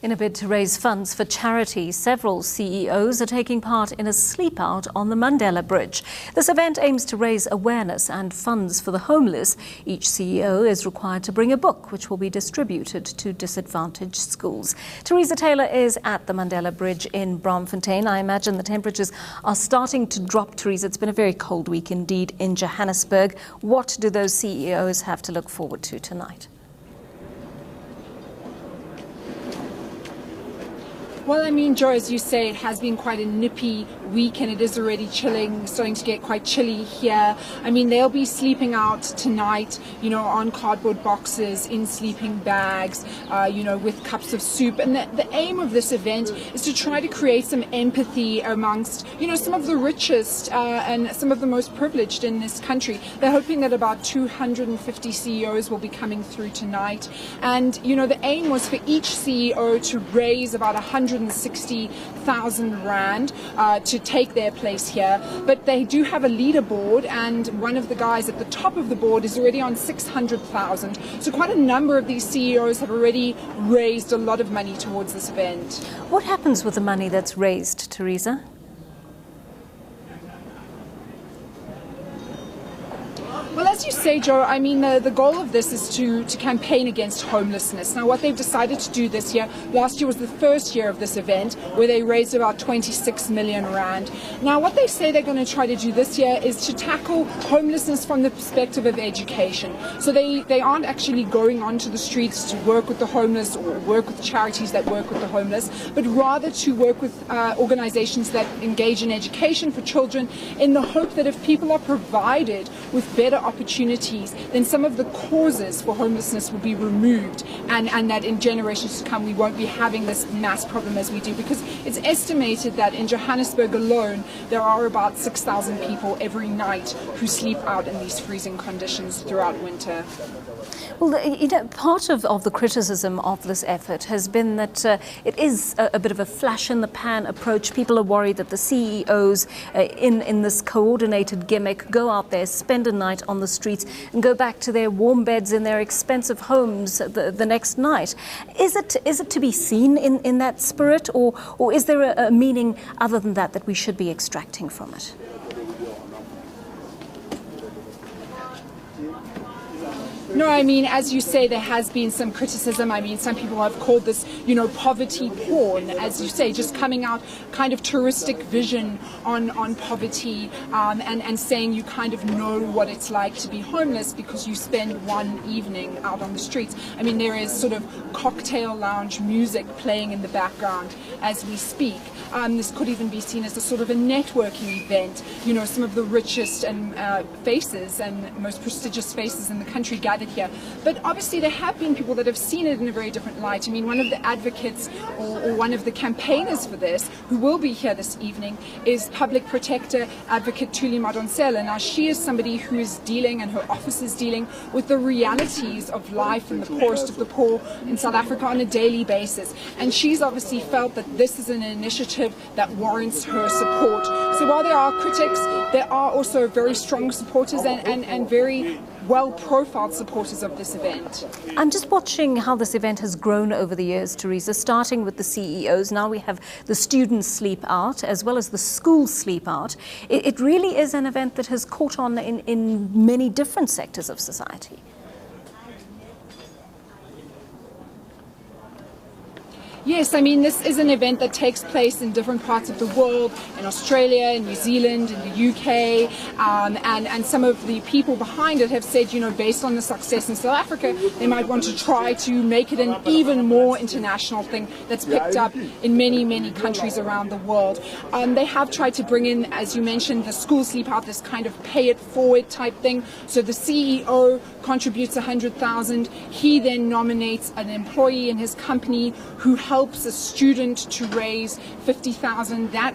In a bid to raise funds for charity, several CEOs are taking part in a sleep out on the Mandela Bridge. This event aims to raise awareness and funds for the homeless. Each CEO is required to bring a book which will be distributed to disadvantaged schools. Theresa Taylor is at the Mandela Bridge in Braamfontein. I imagine the temperatures are starting to drop, Theresa. It's been a very cold week indeed in Johannesburg. What do those CEOs have to look forward to tonight? Well, I mean, Joe, as you say, it has been quite a nippy week and it is already chilling, starting to get quite chilly here. I mean, they'll be sleeping out tonight, on cardboard boxes, in sleeping bags, with cups of soup. And the aim of this event is to try to create some empathy amongst, some of the richest and some of the most privileged in this country. They're hoping that about 250 CEOs will be coming through tonight. And, the aim was for each CEO to raise about 160,000 Rand to take their place here. But they do have a leaderboard, and one of the guys at the top of the board is already on 600,000. So quite a number of these CEOs have already raised a lot of money towards this event. What happens with the money that's raised, Theresa? Well, as you say, Joe, I mean, the goal of this is to campaign against homelessness. Now, what they've decided to do this year, last year was the first year of this event, where they raised about 26 million Rand. Now, what they say they're going to try to do this year is to tackle homelessness from the perspective of education. So they aren't actually going onto the streets to work with the homeless or work with charities that work with the homeless, but rather to work with organizations that engage in education for children, in the hope that if people are provided with better opportunities, then some of the causes for homelessness will be removed, and that in generations to come we won't be having this mass problem as we do, because it's estimated that in Johannesburg alone there are about 6,000 people every night who sleep out in these freezing conditions throughout winter. Well, part of the criticism of this effort has been that it is a bit of a flash-in-the-pan approach. People are worried that the CEOs in this coordinated gimmick go out there, spend a night on the streets and go back to their warm beds in their expensive homes the next night. Is it to be seen in that spirit, or is there a meaning other than that we should be extracting from it? No, I mean, as you say, there has been some criticism. I mean, some people have called this, poverty porn, as you say, just coming out kind of touristic vision on poverty, and saying you kind of know what it's like to be homeless because you spend one evening out on the streets. I mean, there is sort of cocktail lounge music playing in the background as we speak. This could even be seen as a sort of a networking event. Some of the richest and faces and most prestigious faces in the country gathered here. But obviously there have been people that have seen it in a very different light. I mean, one of the advocates or one of the campaigners for this, who will be here this evening, is Public Protector Advocate Thuli Madonsela. Now, she is somebody who is dealing, and her office is dealing, with the realities of life in the poorest of the poor in South Africa on a daily basis. And she's obviously felt that this is an initiative that warrants her support. So while there are critics, there are also very strong supporters and very well-profiled supporters of this event. I'm just watching how this event has grown over the years, Theresa, starting with the CEOs. Now we have the students sleep out as well as the school sleep out. It really is an event that has caught on in many different sectors of society. Yes, I mean, this is an event that takes place in different parts of the world, in Australia, in New Zealand, in the UK, and some of the people behind it have said, based on the success in South Africa, they might want to try to make it an even more international thing that's picked up in many, many countries around the world. They have tried to bring in, as you mentioned, the school sleep out, this kind of pay it forward type thing. So the CEO contributes 100,000. He then nominates an employee in his company who helps a student to raise 50,000. That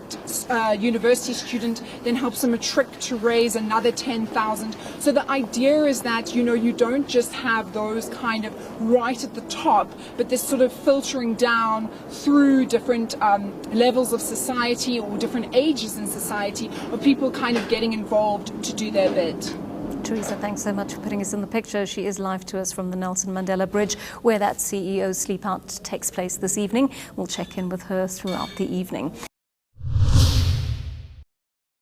university student then helps a matric to raise another 10,000. So the idea is that, you don't just have those kind of right at the top, but this sort of filtering down through different levels of society or different ages in society of people kind of getting involved to do their bit. Theresa, thanks so much for putting us in the picture. She is live to us from the Nelson Mandela Bridge, where that CEO SleepOut takes place this evening. We'll check in with her throughout the evening.